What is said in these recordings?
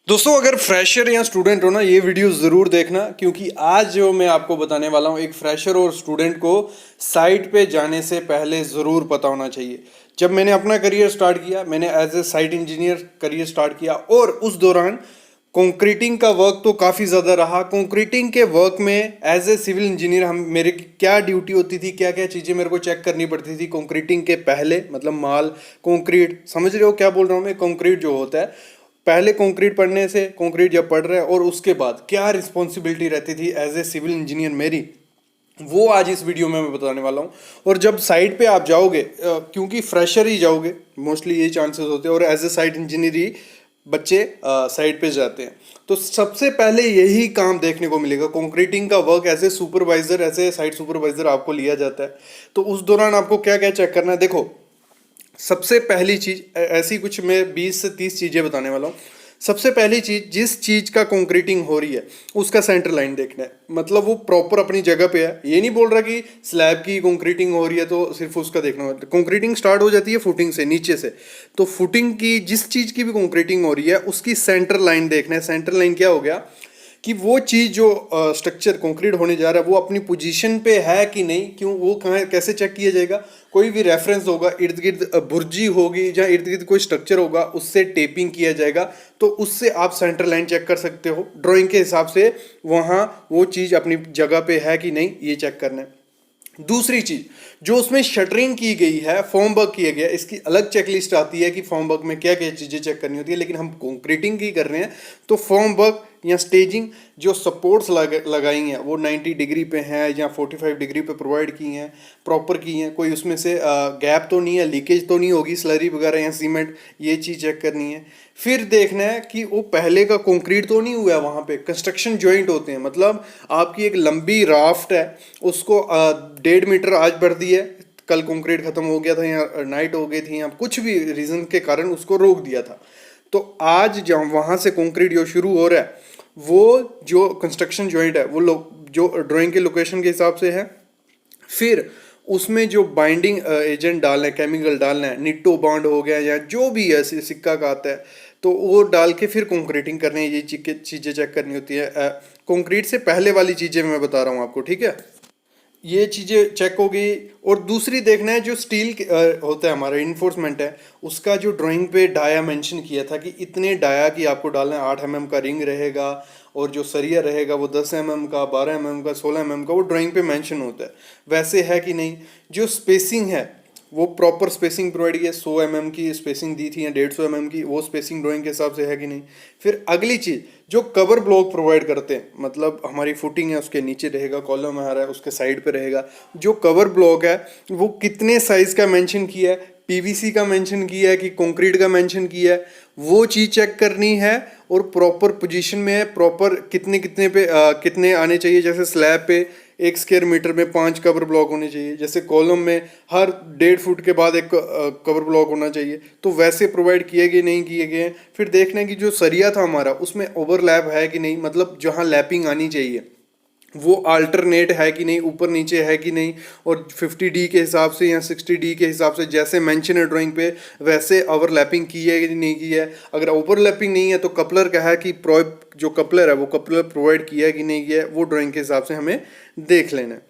दोस्तों अगर फ्रेशर या स्टूडेंट हो ना, ये वीडियो ज़रूर देखना, क्योंकि आज जो मैं आपको बताने वाला हूँ एक फ्रेशर और स्टूडेंट को साइट पे जाने से पहले ज़रूर पता होना चाहिए। जब मैंने अपना करियर स्टार्ट किया, मैंने as a site engineer career start किया और उस दौरान कंक्रीटिंग का वर्क तो काफ़ी ज़्यादा रहा। कंक्रीटिंग के वर्क में एज ए सिविल इंजीनियर हम मेरे क्या ड्यूटी होती थी, क्या क्या चीज़ें मेरे को चेक करनी पड़ती थी कंक्रीटिंग के पहले, मतलब माल कंक्रीट, समझ रहे हो क्या बोल रहा हूँ मैं। कंक्रीट जो होता है, पहले कंक्रीट पढ़ने से, कंक्रीट जब पढ़ रहे हैं और उसके बाद क्या रिस्पॉन्सिबिलिटी रहती थी एज ए सिविल इंजीनियर मेरी, वो आज इस वीडियो में मैं बताने वाला हूँ। और जब साइट पे आप जाओगे, क्योंकि फ्रेशर ही जाओगे, मोस्टली ये चांसेस होते हैं, और एज ए साइट इंजीनियर ही बच्चे साइट पे जाते हैं, तो सबसे पहले यही काम देखने को मिलेगा। कंक्रीटिंग का work as a supervisor, as a site supervisor आपको लिया जाता है। तो उस दौरान आपको क्या क्या चेक करना है, देखो। सबसे पहली चीज, ऐसी कुछ मैं 20 से 30 चीजें बताने वाला हूँ। सबसे पहली चीज, जिस चीज का कंक्रीटिंग हो रही है उसका सेंटर लाइन देखना है, मतलब वो प्रॉपर अपनी जगह पे है। ये नहीं बोल रहा कि स्लैब की कंक्रीटिंग हो रही है तो सिर्फ उसका देखना होता है। कंक्रीटिंग स्टार्ट हो जाती है फुटिंग से, नीचे से। तो फुटिंग की जिस चीज की भी कंक्रीटिंग हो रही है उसकी सेंटर लाइन देखना है। सेंटर लाइन क्या हो गया कि वो चीज़ जो स्ट्रक्चर कंक्रीट होने जा रहा है वो अपनी पोजीशन पे है कि नहीं। क्यों, वो कहाँ, कैसे चेक किया जाएगा। कोई भी रेफरेंस होगा, इर्द गिर्द बुर्जी होगी या इर्द गिर्द कोई स्ट्रक्चर होगा, उससे टेपिंग किया जाएगा, तो उससे आप सेंटर लाइन चेक कर सकते हो ड्राइंग के हिसाब से। वहाँ वो चीज़ अपनी जगह पे है कि नहीं, ये चेक करना है। दूसरी चीज, जो उसमें शटरिंग की गई है, फॉर्म वर्क किया गया, इसकी अलग चेकलिस्ट आती है कि फॉर्म वर्क में क्या क्या चीजें चेक करनी होती है, लेकिन हम कंक्रीटिंग की कर रहे हैं तो फॉर्म वर्क या स्टेजिंग, जो सपोर्ट्स लगाई हैं वो 90 डिग्री पे हैं या 45 डिग्री पे प्रोवाइड की हैं, प्रॉपर की हैं, कोई उसमें से गैप तो नहीं है, लीकेज तो नहीं होगी स्लरी वगैरह या सीमेंट, ये चीज़ चेक करनी है। फिर देखना है कि वो पहले का कंक्रीट तो नहीं हुआ है, वहाँ पे कंस्ट्रक्शन जॉइंट होते हैं, मतलब आपकी एक लंबी राफ्ट है, उसको 1.5 मीटर आज बढ़ दी है, कल कंक्रीट खत्म हो गया था या नाइट हो गई थी या कुछ भी रीजन के कारण उसको रोक दिया था, तो आज जब वहाँ से कंक्रीट जो शुरू हो रहा है, वो जो कंस्ट्रक्शन जॉइंट है वो जो ड्राइंग के लोकेशन के हिसाब से है। फिर उसमें जो बाइंडिंग एजेंट डालना है, केमिकल डालना है, निट्टो बॉन्ड हो गया या जो भी है, सिक्का का आता है, तो वो डाल के फिर कंक्रीटिंग करनी है। ये चीज़ें चेक करनी होती है। कंक्रीट से पहले वाली चीज़ें मैं बता रहा हूँ आपको, ठीक है। ये चीज़ें चेक हो गई। और दूसरी देखना है, जो स्टील होता है हमारा इन्फोर्समेंट है, उसका जो ड्राइंग पे डाया मेंशन किया था कि इतने डाया की आपको डालना है, 8 mm का रिंग रहेगा और जो सरिया रहेगा वो 10 mm का, 12 mm का, 16 mm का, वो ड्राइंग पे मेंशन होता है। वैसे है कि नहीं। जो स्पेसिंग है वो प्रॉपर स्पेसिंग प्रोवाइड की है, 100 mm की स्पेसिंग दी थी या 150 mm की, वो स्पेसिंग ड्राइंग के हिसाब से है कि नहीं। फिर अगली चीज़, जो कवर ब्लॉक प्रोवाइड करते हैं, मतलब हमारी फुटिंग है उसके नीचे रहेगा, कॉलम आ रहा है उसके साइड पे रहेगा, जो कवर ब्लॉक है वो कितने साइज़ का मेंशन किया है, पीवीसी का मेंशन किया है कि कंक्रीट का मेंशन किया है, वो चीज़ चेक करनी है। और प्रॉपर पोजीशन में है, प्रॉपर कितने कितने पे कितने आने चाहिए। जैसे स्लैब पे 1 स्क्वायर मीटर में 5 कवर ब्लॉक होने चाहिए, जैसे कॉलम में हर 1.5 फुट के बाद एक कवर ब्लॉक होना चाहिए, तो वैसे प्रोवाइड किए गए नहीं किए गए हैं। फिर देखना है कि जो सरिया था हमारा उसमें ओवरलैप है कि नहीं, मतलब जहाँ लैपिंग आनी चाहिए वो अल्टरनेट है कि नहीं, ऊपर नीचे है कि नहीं। और 50D के हिसाब से या 60D के हिसाब से जैसे मेंशन है ड्राइंग पे, वैसे ओवरलैपिंग की है कि नहीं की है। अगर ओवरलैपिंग नहीं है तो कपलर का है कि जो कपलर है वो कपलर प्रोवाइड किया है कि नहीं किया है, वो ड्राइंग के हिसाब से हमें देख लेना है।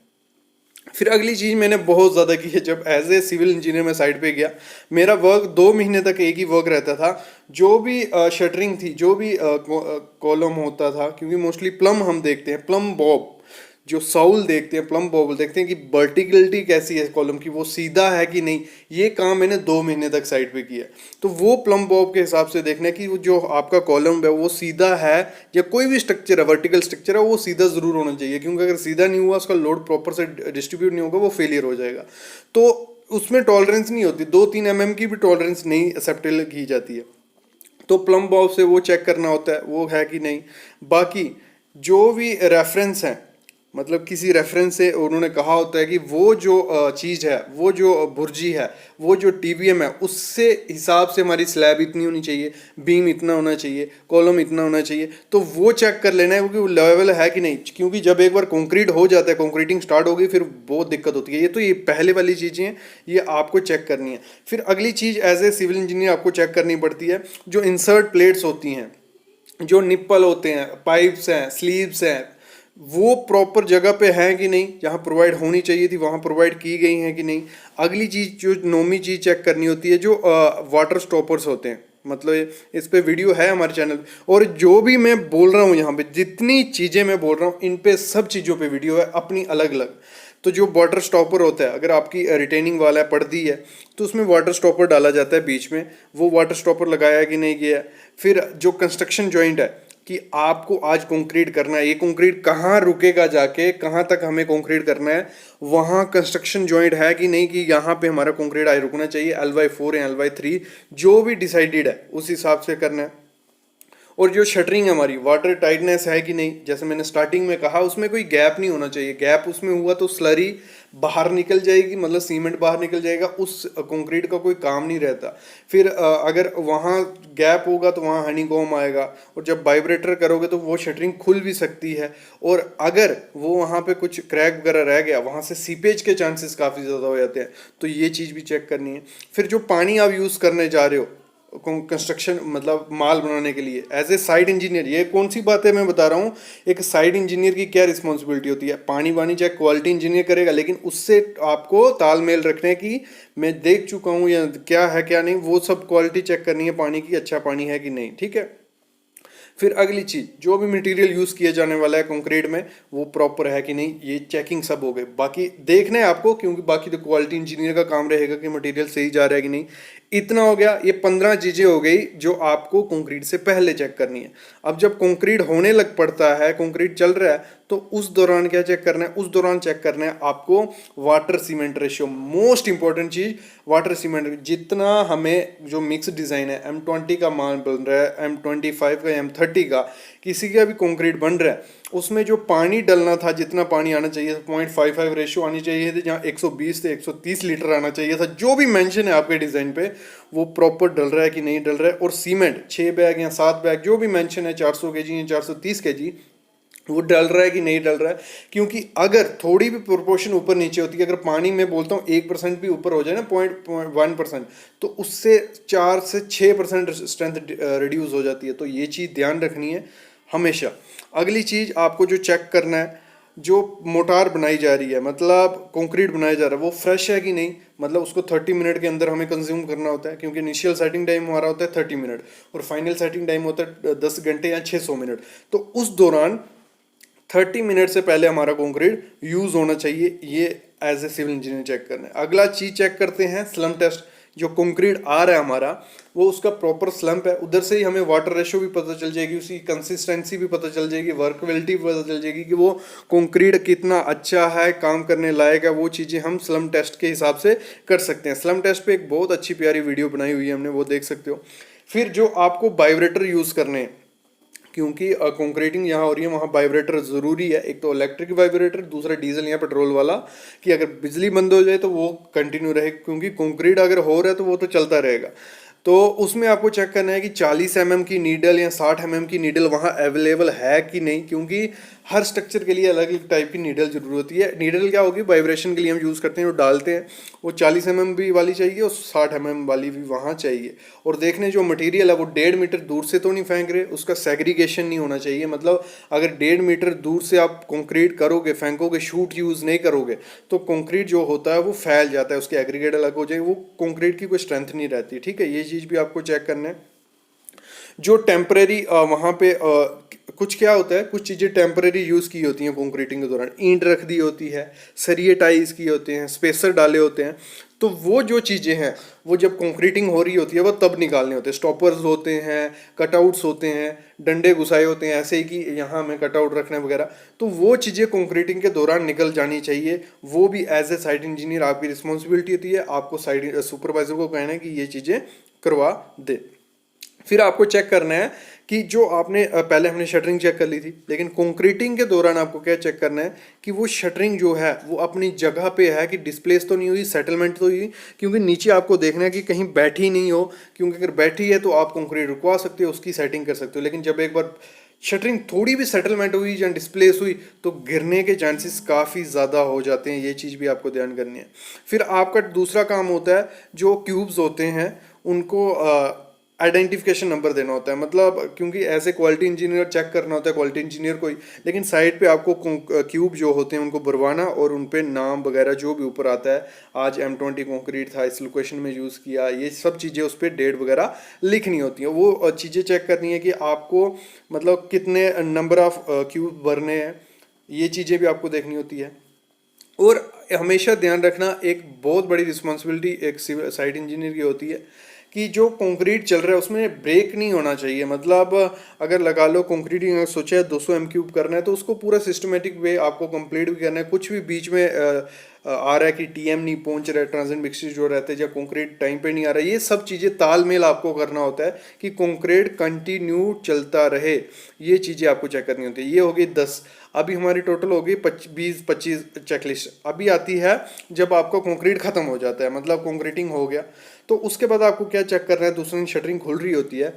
फिर अगली चीज़ मैंने बहुत ज़्यादा की है, जब एज ए सिविल इंजीनियर मैं साइट पे गया, मेरा वर्क 2 महीने तक एक ही वर्क रहता था। जो भी शटरिंग थी, जो भी कॉलम होता था, क्योंकि मोस्टली प्लम हम देखते हैं, प्लम बॉब जो साउल देखते हैं, प्लम बॉब देखते हैं कि वर्टिकलिटी कैसी है कॉलम की, वो सीधा है कि नहीं। ये काम मैंने 2 महीने तक साइट पे किया। तो वो प्लम बॉब के हिसाब से देखना है कि वो जो आपका कॉलम है वो सीधा है, या कोई भी स्ट्रक्चर है, वर्टिकल स्ट्रक्चर है, वो सीधा ज़रूर होना चाहिए, क्योंकि अगर सीधा नहीं हुआ, उसका लोड प्रॉपर से डिस्ट्रीब्यूट नहीं होगा, वो फेलियर हो जाएगा। तो उसमें टॉलरेंस नहीं होती, 2-3 mm की भी टॉलरेंस नहीं एक्सेप्टेबल की जाती है। तो प्लम बॉब से वो चेक करना होता है वो है कि नहीं। बाकी जो भी रेफरेंस है, मतलब किसी रेफरेंस से उन्होंने कहा होता है कि वो जो चीज़ है, वो जो भुर्जी है, वो जो टीबीएम है, उससे हिसाब से हमारी स्लैब इतनी होनी चाहिए, बीम इतना होना चाहिए, कॉलम इतना होना चाहिए, तो वो चेक कर लेना है क्योंकि वो लेवल है कि नहीं। क्योंकि जब एक बार कंक्रीट हो जाता है, कंक्रीटिंग स्टार्ट हो गई, फिर बहुत दिक्कत होती है। ये तो ये पहले वाली चीज़ें हैं, ये आपको चेक करनी है। फिर अगली चीज़ एज ए सिविल इंजीनियर आपको चेक करनी पड़ती है, जो इंसर्ट प्लेट्स होती हैं, जो निप्पल होते हैं, पाइप्स हैं, स्लीव्स हैं, वो प्रॉपर जगह पे हैं कि नहीं, जहाँ प्रोवाइड होनी चाहिए थी वहाँ प्रोवाइड की गई हैं कि नहीं। अगली चीज़ जो नौवीं चीज़ चेक करनी होती है, जो वाटर स्टॉपर्स होते हैं, मतलब इस पे वीडियो है हमारे चैनल पे, और जो भी मैं बोल रहा हूँ यहाँ पे, जितनी चीज़ें मैं बोल रहा हूँ इन पे सब चीज़ों पे वीडियो है अपनी अलग अलग। तो जो वाटर स्टॉपर होता है, अगर आपकी रिटेनिंग वाला है, पड़ती है, तो उसमें वाटर स्टॉपर डाला जाता है बीच में, वो वाटर स्टॉपर लगाया कि नहीं किया है। फिर जो कंस्ट्रक्शन जॉइंट है कि आपको आज कंक्रीट करना है, ये कंक्रीट कहाँ रुकेगा, जाके कहाँ तक हमें कंक्रीट करना है, वहाँ कंस्ट्रक्शन जॉइंट है कि नहीं, कि यहाँ पे हमारा कंक्रीट आज रुकना चाहिए, LY4 या LY3 जो भी डिसाइडेड है उस हिसाब से करना है। और जो शटरिंग है हमारी, वाटर टाइटनेस है कि नहीं, जैसे मैंने स्टार्टिंग में कहा, उसमें कोई गैप नहीं होना चाहिए। गैप उसमें हुआ तो स्लरी बाहर निकल जाएगी, मतलब सीमेंट बाहर निकल जाएगा, उस कंक्रीट का कोई काम नहीं रहता। फिर अगर वहाँ गैप होगा तो वहाँ हनीकॉम्ब आएगा, और जब वाइब्रेटर करोगे तो वो शटरिंग खुल भी सकती है, और अगर वो वहाँ पे कुछ क्रैक वगैरह रह गया, वहाँ से सीपेज के चांसेस काफ़ी ज़्यादा हो जाते हैं, तो ये चीज़ भी चेक करनी है। फिर जो पानी आप यूज़ करने जा रहे हो कंस्ट्रक्शन, मतलब माल बनाने के लिए, एज ए साइड इंजीनियर, ये कौन सी बात है मैं बता रहा हूँ, एक साइड इंजीनियर की क्या रिस्पॉन्सिबिलिटी होती है। पानी वानी चाहे क्वालिटी इंजीनियर करेगा, लेकिन उससे आपको तालमेल रखने की, मैं देख चुका हूँ या क्या है क्या नहीं, वो सब क्वालिटी चेक करनी है पानी की, अच्छा पानी है कि नहीं, ठीक है। फिर अगली चीज़, जो भी मटेरियल यूज़ किया जाने वाला है कंक्रीट में, वो प्रॉपर है कि नहीं, ये चेकिंग सब हो गई। बाकी देखना है आपको, क्योंकि बाकी तो क्वालिटी इंजीनियर का काम रहेगा कि मटेरियल सही जा रहा है कि नहीं। इतना हो गया, ये 15 चीज़ें हो गई जो आपको कंक्रीट से पहले चेक करनी है। अब जब कंक्रीट होने लग पड़ता है, कंक्रीट चल रहा है, तो उस दौरान क्या चेक करना है, उस दौरान चेक करना है आपको water cement ratio, most important चीज़ वाटर सीमेंट। जितना हमें जो मिक्स डिज़ाइन है, M20 का माल बन रहा है, M25 का, M30 का, किसी का भी कंक्रीट बन रहा है, उसमें जो पानी डलना था, जितना पानी आना चाहिए था, 0.55 रेशियो आनी चाहिए थी, जहाँ 120 से 130 लीटर आना चाहिए था, जो भी मेंशन है आपके डिज़ाइन पे, वो प्रॉपर डल रहा है कि नहीं डल रहा है। और सीमेंट 6 बैग या 7 बैग जो भी मेंशन है, 400 kg या 430 kg, वो डल रहा है कि नहीं डल रहा है। क्योंकि अगर थोड़ी भी प्रोपोर्शन ऊपर नीचे होती है, अगर पानी में बोलता हूँ 1% भी ऊपर हो जाए ना, 0.1%, तो उससे 4 से 6% स्ट्रेंथ रिड्यूस हो जाती है। तो ये चीज़ ध्यान रखनी है हमेशा। अगली चीज़ आपको जो चेक करना है, जो मोटार बनाई जा रही है, मतलब कंक्रीट बनाया जा रहा है, वो फ्रेश है कि नहीं, मतलब उसको 30 मिनट के अंदर हमें कंज्यूम करना होता है, क्योंकि इनिशियल सेटिंग टाइम हमारा होता है 30 मिनट, और फाइनल सेटिंग टाइम होता है 10 घंटे या 600 मिनट। तो उस दौरान 30 मिनट से पहले हमारा कंक्रीट यूज होना चाहिए। ये as a civil engineer check करना है। अगला चीज चेक करते हैं स्लम्प टेस्ट। जो कंक्रीट आ रहा है हमारा, वो उसका प्रॉपर स्लम्प है, उधर से ही हमें वाटर रेशियो भी पता चल जाएगी, उसकी कंसिस्टेंसी भी पता चल जाएगी, वर्कबिलिटी भी पता चल जाएगी कि वो कंक्रीट कितना अच्छा है, काम करने लायक है। वो चीज़ें हम स्लम्प टेस्ट के हिसाब से कर सकते हैं। स्लम्प टेस्ट पे एक बहुत अच्छी प्यारी वीडियो बनाई हुई है हमने, वो देख सकते हो। फिर जो आपको वाइब्रेटर यूज़ करने हैं, क्योंकि कंक्रीटिंग यहाँ हो रही है, वहाँ वाइब्रेटर ज़रूरी है। एक तो इलेक्ट्रिक वाइब्रेटर, दूसरा डीजल या पेट्रोल वाला, कि अगर बिजली बंद हो जाए तो वो कंटिन्यू रहे, क्योंकि कंक्रीट अगर हो रहा है तो वो तो चलता रहेगा। तो उसमें आपको चेक करना है कि 40 mm की नीडल या 60 mm की नीडल वहाँ अवेलेबल है कि नहीं, क्योंकि हर स्ट्रक्चर के लिए अलग अलग टाइप की नीडल जरूर होती है। नीडल क्या होगी, वाइब्रेशन के लिए हम यूज़ करते हैं, जो डालते हैं, वो 40 mm भी वाली चाहिए और 60 mm वाली भी वहाँ चाहिए। और देखने जो मटेरियल है वो 1.5 मीटर दूर से तो नहीं फेंक रहे, उसका सेग्रीगेशन नहीं होना चाहिए। मतलब अगर 1.5 मीटर दूर से आप कंक्रीट करोगे, फेंकोगे, शूट यूज़ नहीं करोगे, तो कंक्रीट जो होता है वो फैल जाता है, उसके एग्रीगेट अलग हो जाएगी, वो कंक्रीट की कोई स्ट्रेंथ नहीं रहती। ठीक है, ये चीज़ भी आपको चेक करना है। जो टेम्परेरी वहाँ पे कुछ क्या होता है, कुछ चीज़ें टेम्परेरी यूज़ की होती हैं कंक्रीटिंग के दौरान, ईंट रख दी होती है, सरिये टाइज किए होते हैं, स्पेसर डाले होते हैं, तो वो जो चीज़ें हैं वो जब कंक्रीटिंग हो रही होती है वो तब निकालने होते हैं। स्टॉपर्स होते हैं, कटआउट्स होते हैं, डंडे घुसाए होते हैं ऐसे ही कि यहाँ हमें कटआउट रखना है वगैरह, तो वो चीज़ें कंक्रीटिंग के दौरान निकल जानी चाहिए। वो भी एज ए साइट इंजीनियर आपकी रिस्पॉन्सिबिलिटी होती है, आपको साइट सुपरवाइजर को कहना है कि ये चीज़ें करवा दे। फिर आपको चेक करना है कि जो आपने पहले हमने शटरिंग चेक कर ली थी, लेकिन कंक्रीटिंग के दौरान आपको क्या चेक करना है कि वो शटरिंग जो है वो अपनी जगह पे है, कि डिस्प्लेस तो नहीं हुई, सेटलमेंट तो हुई। क्योंकि नीचे आपको देखना है कि कहीं बैठी नहीं हो, क्योंकि अगर बैठी है तो आप कंक्रीट रुकवा सकते हो, उसकी सेटिंग कर सकते हो। लेकिन जब एक बार शटरिंग थोड़ी भी सेटलमेंट हुई या डिस्प्लेस हुई तो गिरने के चांसेस काफ़ी ज़्यादा हो जाते हैं। ये चीज़ भी आपको ध्यान करनी है। फिर आपका दूसरा काम होता है, जो क्यूब्स होते हैं उनको आइडेंटिफिकेशन नंबर देना होता है, मतलब क्योंकि ऐसे क्वालिटी इंजीनियर चेक करना होता है क्वालिटी इंजीनियर को ही, लेकिन साइड पे आपको क्यूब जो होते हैं उनको भरवाना और उन पे नाम वगैरह जो भी ऊपर आता है, आज M20 कंक्रीट था इस लोकेशन में यूज़ किया, ये सब चीज़ें उस पर डेट वगैरह लिखनी होती हैं। वो चीज़ें चेक करनी है कि आपको मतलब कितने नंबर ऑफ क्यूब भरने हैं, ये चीज़ें भी आपको देखनी होती है। और हमेशा ध्यान रखना, एक बहुत बड़ी रिस्पॉन्सिबिलिटी एक सिविल साइट इंजीनियर की होती है कि जो कंक्रीट चल रहा है उसमें ब्रेक नहीं होना चाहिए। मतलब अगर लगा लो कंक्रीट सोचा है 200 एम क्यूब करना है तो उसको पूरा सिस्टमेटिक वे आपको कंप्लीट भी करना है। कुछ भी बीच में आ रहा है कि टीएम नहीं पहुंच रहा है, ट्रांजिट मिक्सचर जो रहते हैं या कंक्रीट टाइम पे नहीं आ रहा है, ये सब चीज़ें तालमेल आपको करना होता है कि कंक्रीट कंटिन्यू चलता रहे। ये चीज़ें आपको चेक करनी होती है। ये हो गई 10। अभी हमारी टोटल हो गई 20-25 चेकलिस्ट। अभी आती है जब आपका कंक्रीट खत्म हो जाता है, मतलब कंक्रीटिंग हो गया, तो उसके बाद आपको क्या चेक करना है। दूसरी दिन शटरिंग खुल रही होती है,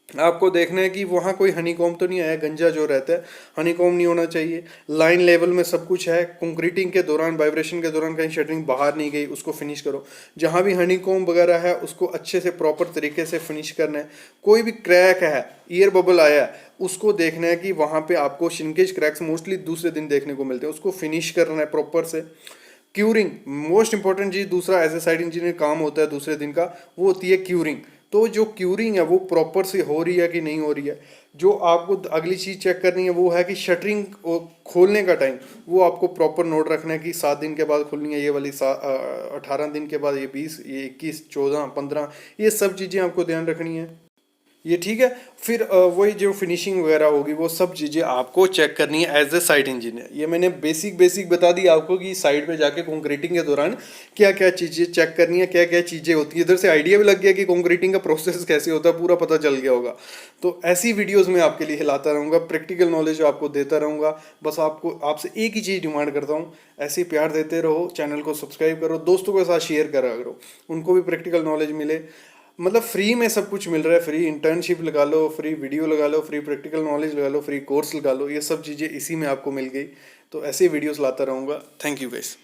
आपको देखना है कि वहाँ कोई हनीकॉम्ब तो नहीं आया, गंजा जो रहता है हनीकॉम्ब नहीं होना चाहिए। लाइन लेवल में सब कुछ है, कंक्रीटिंग के दौरान वाइब्रेशन के दौरान कहीं शटरिंग बाहर नहीं गई, उसको फिनिश करो। जहाँ भी हनीकॉम्ब वगैरह है उसको अच्छे से प्रॉपर तरीके से फिनिश करना है। कोई भी क्रैक है, ईयर बबल आया है, उसको देखना है कि वहाँ पे आपको शिंकेज क्रैक्स मोस्टली दूसरे दिन देखने को मिलते हैं, उसको फिनिश करना है प्रॉपर से। क्यूरिंग मोस्ट इंपॉर्टेंट चीज़ दूसरा एज ए साइट इंजीनियर काम होता है दूसरे दिन का, वो होती है क्यूरिंग। तो जो क्यूरिंग है वो प्रॉपर से हो रही है कि नहीं हो रही है। जो आपको अगली चीज़ चेक करनी है वो है कि शटरिंग खोलने का टाइम, वो आपको प्रॉपर नोट रखना है कि 7 दिन के बाद खुलनी है ये वाली, 18 दिन के बाद ये 20, ये 21, 14, 15, ये सब चीज़ें आपको ध्यान रखनी है। ये ठीक है। फिर वही जो फिनिशिंग वगैरह होगी वो सब चीज़ें आपको चेक करनी है एज ए साइट इंजीनियर। ये मैंने बेसिक बता दी आपको कि साइट पे जाके कंक्रीटिंग के दौरान क्या क्या चीज़ें चेक करनी है, क्या क्या चीज़ें होती है। इधर से आइडिया भी लग गया कि कंक्रीटिंग का प्रोसेस कैसे होता है, पूरा पता चल गया होगा। तो ऐसी वीडियोस मैं आपके लिए लाता रहूँगा, प्रैक्टिकल नॉलेज आपको देता रहूँगा। बस आपसे एक ही चीज़ डिमांड करता हूँ, ऐसे ही प्यार देते रहो, चैनल को सब्सक्राइब करो, दोस्तों के साथ शेयर करा करो, उनको भी प्रैक्टिकल नॉलेज मिले। मतलब फ्री में सब कुछ मिल रहा है, फ्री इंटर्नशिप लगा लो, फ्री वीडियो लगा लो, फ्री प्रैक्टिकल नॉलेज लगा लो, फ्री कोर्स लगा लो, ये सब चीज़ें इसी में आपको मिल गई। तो ऐसे वीडियोस लाता रहूँगा। Thank you guys.